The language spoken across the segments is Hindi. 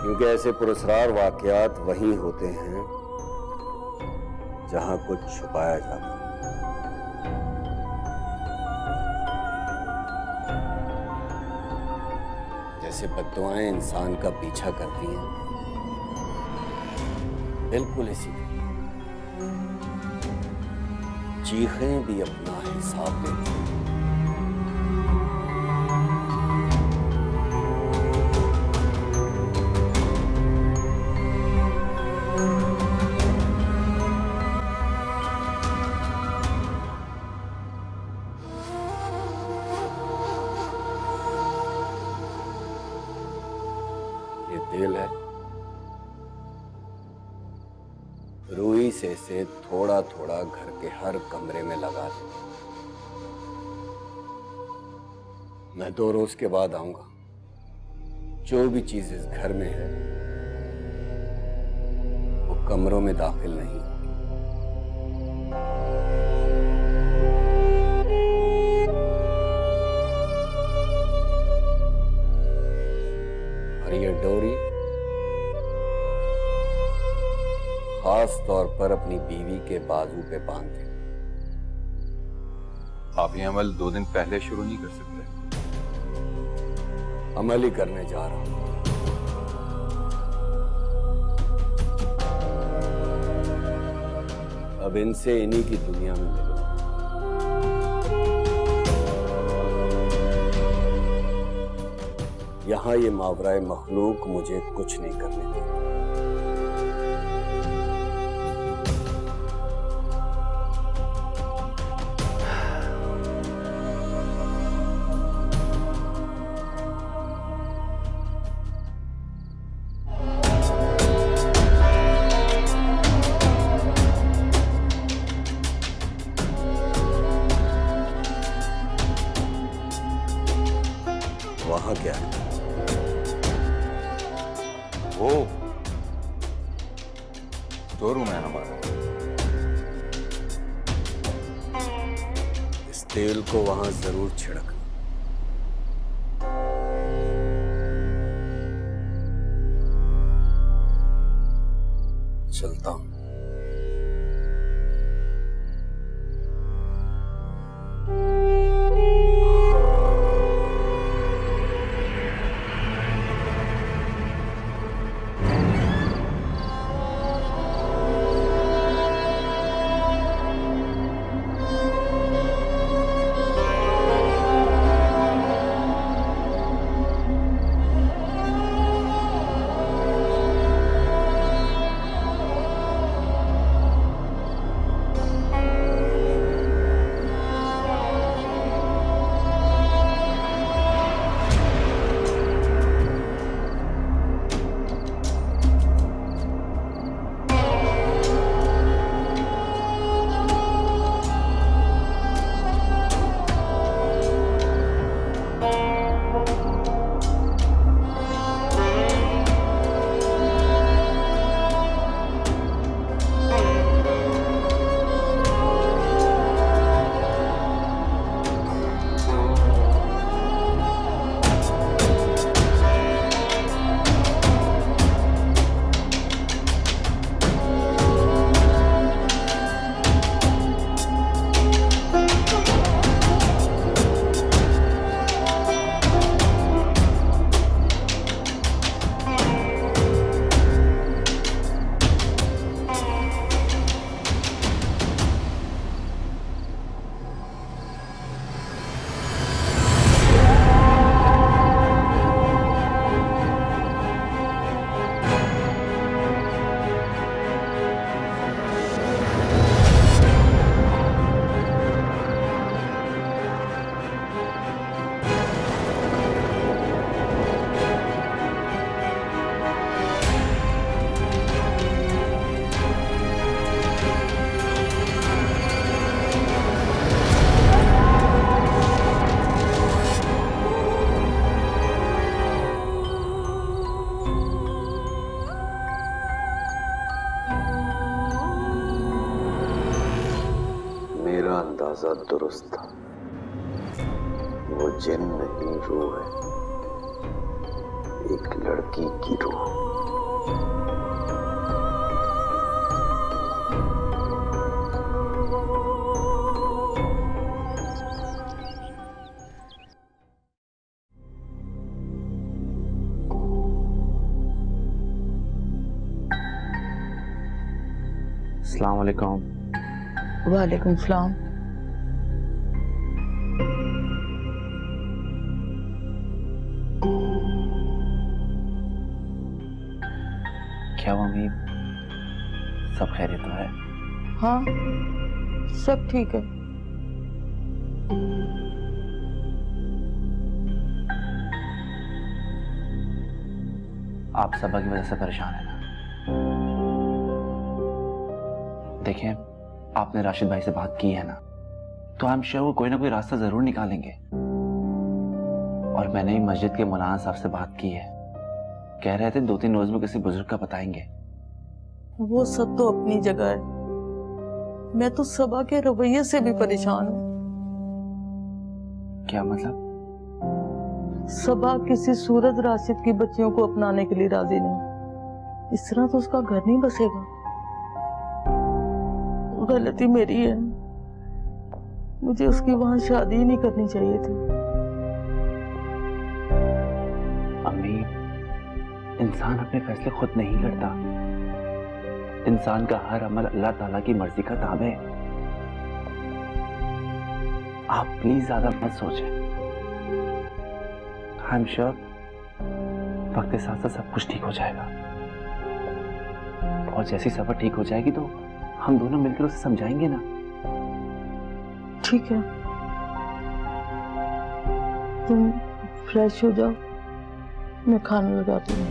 क्योंकि ऐसे पुरस्कार वाकयात वहीं होते हैं जहां कुछ छुपाया जाता है। जैसे बद्दुआएं इंसान का पीछा करती हैं, बिल्कुल इसी तरह चीखें भी अपना हिसाब लेती हैं। ये तेल है, रुई से इसे थोड़ा थोड़ा घर के हर कमरे में लगा दे। मैं 2 रोज के बाद आऊंगा। जो भी चीज इस घर में है वो कमरों में दाखिल नहीं होगी। और ये डोरी खास तौर पर अपनी बीवी के बाजू पे बांध दे। आप ये अमल 2 दिन पहले शुरू नहीं कर सकते? अमल ही करने जा रहा हूं। अब इनसे इन्हीं की दुनिया में मिलो। यहां ये मावराए मखलूक मुझे कुछ नहीं करने देती। वहां क्या है? वो 2 रूम है हमारा। इस तेल को वहां जरूर छिड़कना। चलता हूं। अंदाजा दुरुस्त था। वो जिन नहीं, रूह है। एक लड़की की रूह। अस्सलाम वालेकुम। वालेकुम सलाम। क्या मम्मी सब खैरियत तो है? हाँ, सब ठीक है। आप सबा की वजह से परेशान है ना? देखें, आपने राशिद भाई से बात की है ना, तो आई एम श्योर वो कोई ना कोई रास्ता जरूर निकालेंगे। और मैंने ही मस्जिद के मौलाना साहब से बात की है, कह रहे थे 2-3 रोज में किसी बुजुर्ग का बताएंगे। वो सब तो अपनी जगह है, मैं तो सबा के रवैये से भी परेशान हूँ। क्या मतलब? सबा किसी सूरत राशिद की बच्चियों को अपनाने के लिए राजी नहीं। इस तरह तो उसका घर नहीं बसेगा। गलती मेरी है, मुझे उसकी वहां शादी ही नहीं करनी चाहिए थी। अम्मी, इंसान अपने फैसले खुद नहीं करता। इंसान का हर अमल अल्लाह ताला की मर्जी का ताबे है। आप प्लीज ज्यादा मत सोचें। आई एम श्योर वक्त के साथ साथ सब कुछ ठीक हो जाएगा। और जैसी सफर ठीक हो जाएगी तो हम दोनों मिलकर उसे समझाएंगे ना। ठीक है, तुम फ्रेश हो जाओ, मैं खाना लगाती हूँ।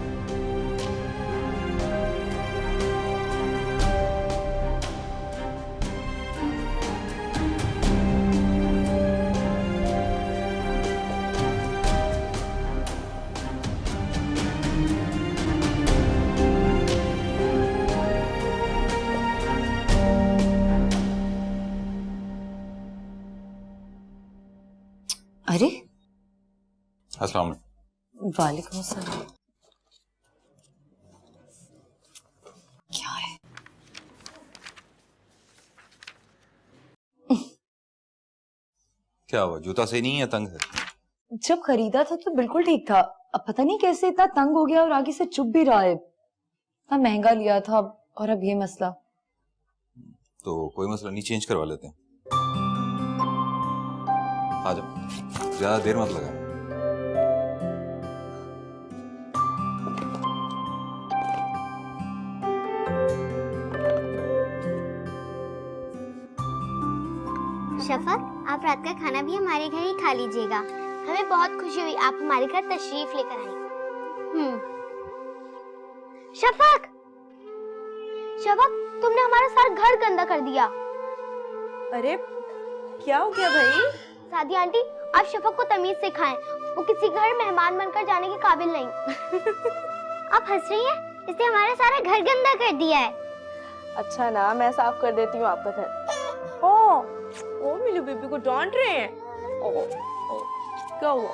अरे अस्सलाम वालेकुम। वालेकुम सलाम। क्या है? क्या हुआ, जूता सही नहीं है, तंग है? जब खरीदा था तो बिल्कुल ठीक था, अब पता नहीं कैसे इतना तंग हो गया और आगे से चुभ भी रहा है। इतना महंगा लिया था और अब ये मसला। तो कोई मसला नहीं, चेंज करवा लेते हैं। आ जाओ, ज्यादा देर मत लगा। शफक, आप रात का खाना भी हमारे घर ही खा लीजिएगा। हमें बहुत खुशी हुई आप हमारे घर तशरीफ लेकर आई। शफक, शफक, तुमने हमारा सारा घर गंदा कर दिया। अरे क्या हो गया भाई? सादी आंटी, आप शफक को तमीज सिखाएं, वो किसी घर मेहमान बनकर जाने के काबिल नहीं। आप हंस रही हैं? इसने हमारा सारा घर गंदा कर दिया है। अच्छा ना, मैं साफ कर देती हूँ आपका घर। ओ मिलू बीबी को डांट रहे हैं। ओ क्या हुआ?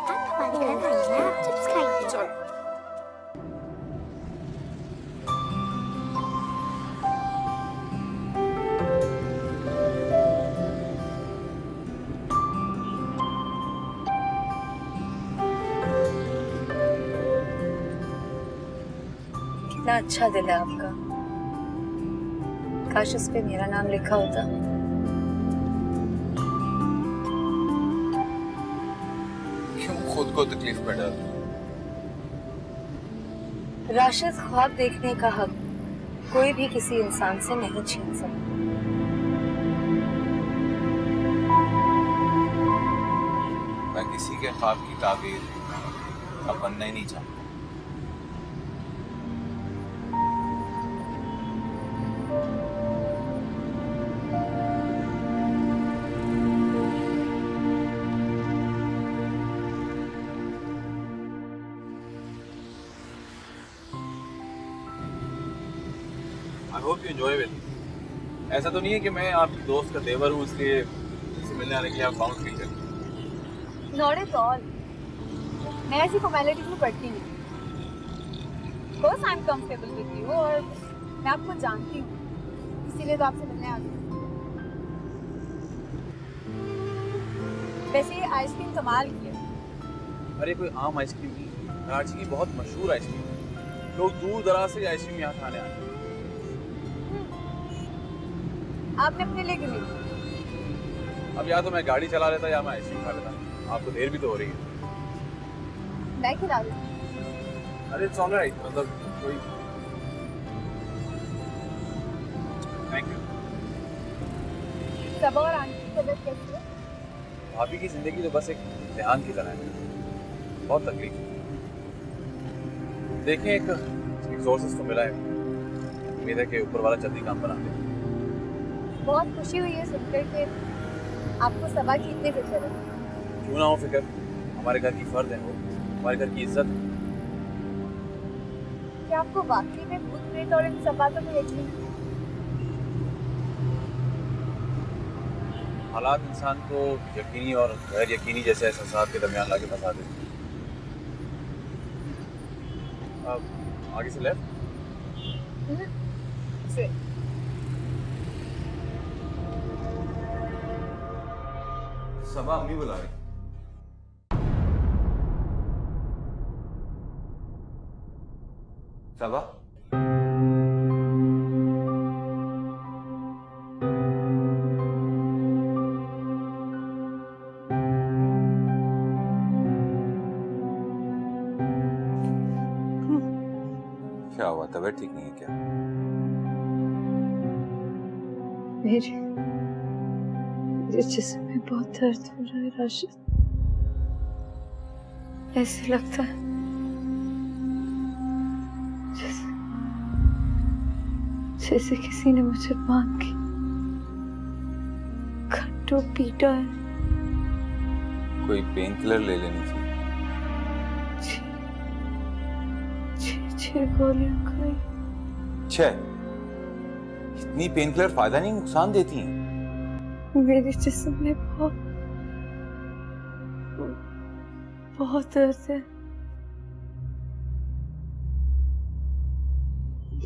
आप हमारे घर आइए, आप चिप्स खाइए। चलो। कितना अच्छा दिल है आपका। काश उस पे मेरा नाम लिखा होता। क्यों खुद को तकलीफ में डालते? राशिद, ख्वाब देखने का हक कोई भी किसी इंसान से नहीं छीन सकता। मैं किसी के ख्वाब की ताबीर अब बनना ही नहीं चाहता। I hope you enjoy it. ऐसा तो नहीं है कि मैं आपकी दोस्त का देवर हूँ इसलिए इससे मिलने आने के लिए आप बाउंस नहीं करते? Not at all. मैं ऐसी फॉर्मेलिटीज में पढ़ती नहीं। Course I am comfortable with you और मैं आपको जानती हूँ, इसीलिए तो आपसे मिलने आ गई। वैसे ये आइसक्रीम कमाल की है। अरे कोई आम आइसक्रीम नहीं, कराची की बहुत मशहूर आइसक्रीम है। लोग दूर दराज से आइसक्रीम यहाँ खाने आते हैं। आपने अपने लिए क्यों ली? अब या तो मैं गाड़ी चला लेता या मैं आइसक्रीम खा लेता। आपको देर भी तो हो रही है। मैं खिला दूँ? अरे इट्स ऑलराइट, मतलब कोई। Thank you. सबा और आंटी की तबीयत कैसी है? भाभी की जिंदगी तो बस एक इम्तिहान की तरह है, बहुत तकलीफ है। देखें एक रिसोर्सेज तो मिला है, उम्मीद है कि ऊपर वाला जल्दी काम बना दे। बहुत खुशी हुई है सुनकर के आपको सबा की इतनी फिक्र है। क्यों ना हो फिक्र, हमारे घर की फर्द है वो, हमारे घर की इज्जत है। क्या आपको वाकई में भूत प्रेत और इन सब बातों में यकीन है? हालात इंसान को यकीनी और गैर यकीनी जैसे एहसास के दरमियान लाके फंसा देते हैं। अब आगे से लेफ्ट। सबा अम्मी बुला रही। सबा क्या हुआ, तबीयत ठीक नहीं है क्या? मेरे जिस्म में बहुत दर्द हो रहा है राशिद। ऐसे लगता है जैसे किसी ने मुझे बांध के घंटों पीटा है। कोई पेन किलर ले लेनी थी। छह गोलियां खाई। छह? इतनी पेन किलर फायदा नहीं, नुकसान देती हैं। मेरे जिस्म में बहुत दर्द है।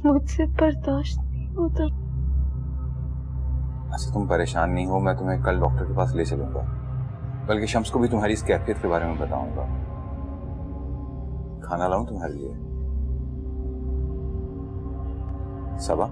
मुझसे बर्दाश्त नहीं होता। अच्छा तुम परेशान नहीं हो, मैं तुम्हें कल डॉक्टर के पास ले चलूंगा, बल्कि शम्स को भी तुम्हारी इस कैफियत के बारे में बताऊंगा। खाना लाऊं तुम्हारे लिए? सबा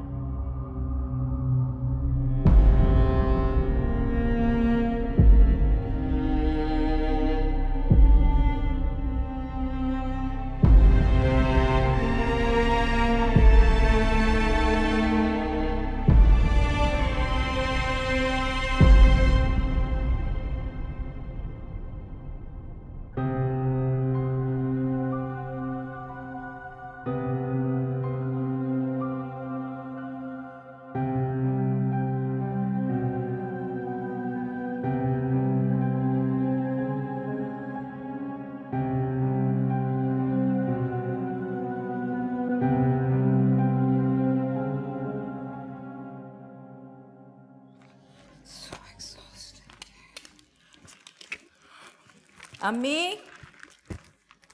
अम्मी,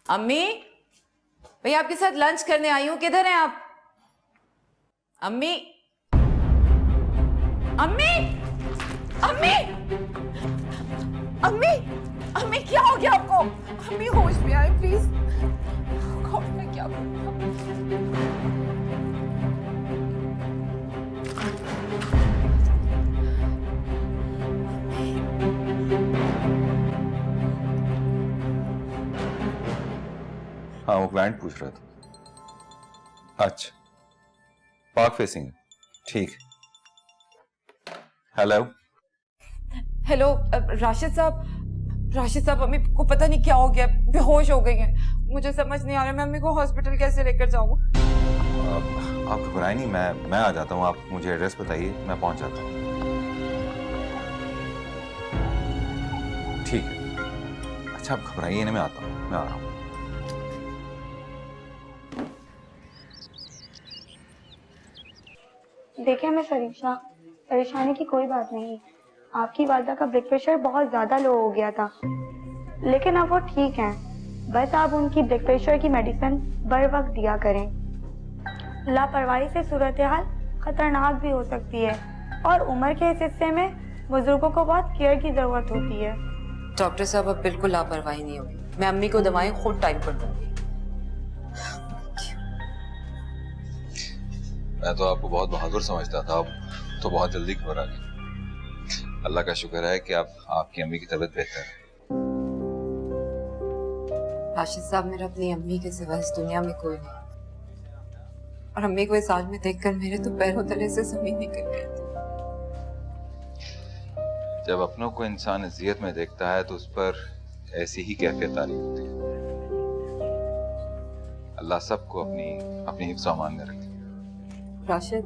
अम्मी, भैया आपके साथ लंच करने आई हूँ, किधर हैं आप? अम्मी, अम्मी, अम्मी, अम्मी, अम्मी क्या हो गया आपको? अम्मी होश में आए प्लीज। गॉड मैं क्या करूँ? हाँ वो क्लाइंट पूछ रहा था। अच्छा पार्क फेसिंग, ठीक। हेलो हेलो राशिद साहब, अम्मी को पता नहीं क्या हो गया, बेहोश हो गई हैं। मुझे समझ नहीं आ रहा मैं अम्मी को हॉस्पिटल कैसे लेकर जाऊँ। आप घबराए नहीं, मैं आ जाता हूँ। आप मुझे एड्रेस बताइए, मैं पहुंच जाता हूँ। ठीक है। अच्छा आप घबराइए ना, मैं आता हूँ, मैं आ रहा हूँ। देखिए मैं फरीशा, परेशानी की कोई बात नहीं। आपकी वालदा का ब्लड प्रेशर बहुत ज़्यादा लो हो गया था, लेकिन अब वो ठीक हैं। बस आप उनकी ब्लड प्रेशर की मेडिसिन बर वक्त दिया करें। लापरवाही से सूरत हाल खतरनाक भी हो सकती है और उम्र के इस हिस्से में बुजुर्गों को बहुत केयर की ज़रूरत होती है। डॉक्टर साहब अब बिल्कुल लापरवाही नहीं होगी। मैं अम्मी को दवाएं खुद टाइम पर दूंगी। मैं तो आपको बहुत बहादुर समझता था, अब तो बहुत जल्दी घबरा गई। अल्लाह का शुक्र है कि आपकी अम्मी की तबीयत बेहतर है। राशिद साहब, मेरा अपनी अम्मी के सिवा इस दुनिया में कोई नहीं, और अम्मी को इस हाल में देखकर मेरे तो पैरों तले से जमीन निकल गई थी। जब अपनों को इंसान अजियत में देखता है तो उस पर ऐसी ही कैफियत तारी होती है। अल्लाह सबको अपनी हिफ्ज़ अमान में रखे। Rashid,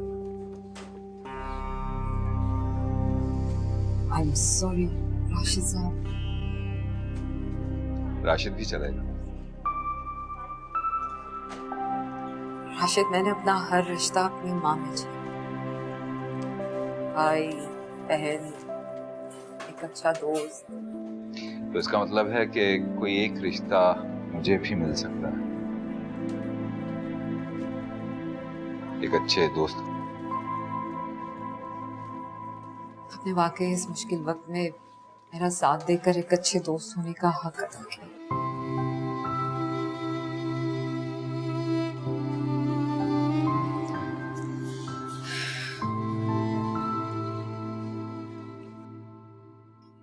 I am sorry Rashid साहब। राशिद भी चलेगा। राशिद, मैंने अपना हर रिश्ता अपनी माँ में जिया। भाई, बहन, एक अच्छा दोस्त। तो इसका मतलब है कि कोई एक रिश्ता मुझे भी मिल सकता है, एक अच्छे दोस्त। अपने वाकई इस मुश्किल वक्त में मेरा साथ देकर एक अच्छे दोस्त होने का हक अदा किया।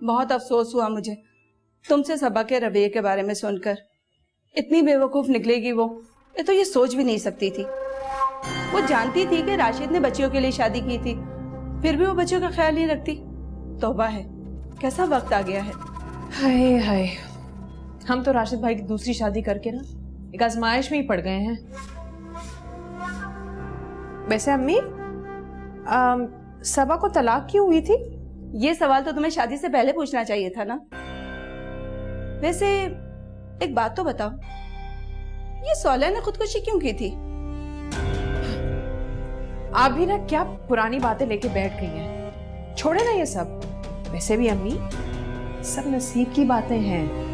बहुत अफसोस हुआ मुझे तुमसे सबा के रवैये के बारे में सुनकर। इतनी बेवकूफ़ निकलेगी वो, ये तो ये सोच भी नहीं सकती थी। वो जानती थी कि राशिद ने बच्चियों के लिए शादी की थी, फिर भी वो बच्चों का ख्याल नहीं रखती। तौबा है, कैसा वक्त आ गया है। हाय हाय, हम तो राशिद भाई की दूसरी शादी करके ना एक आजमाइश में ही पड़ गए हैं। वैसे अम्मी, सबा को तलाक क्यों हुई थी? ये सवाल तो तुम्हें शादी से पहले पूछना चाहिए था ना। वैसे एक बात तो बताओ, ये सोलह ने खुदकुशी क्यों की थी? आप भी ना क्या पुरानी बातें लेके बैठ गई हैं। छोड़े ना ये सब। वैसे भी अम्मी, सब नसीब की बातें हैं।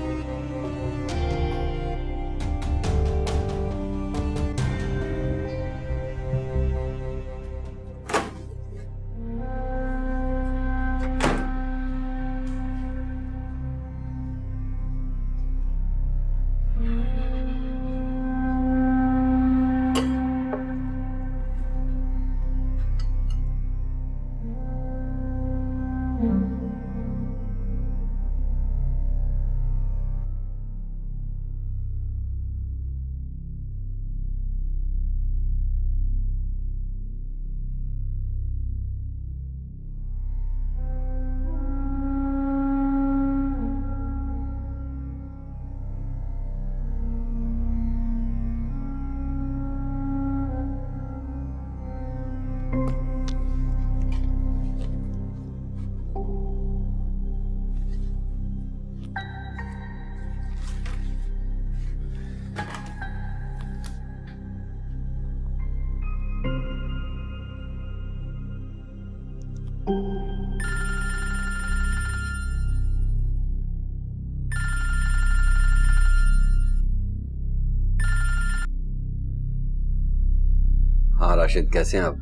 हाँ राशिद, कैसे हैं आप?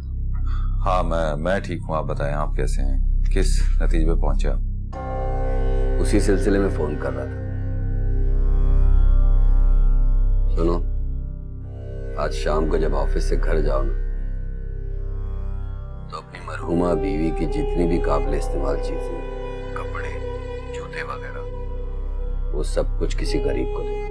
हाँ, मैं ठीक हूँ। आप बताएं, आप कैसे हैं? किस नतीजे पे पहुंचे आप? उसी सिलसिले में फोन कर रहा था। सुनो, आज शाम को जब ऑफिस से घर जाओ ना, तो अपनी मरहूमा बीवी की जितनी भी काबिल इस्तेमाल चीजें, कपड़े, जूते वगैरह, वो सब कुछ किसी गरीब को दे।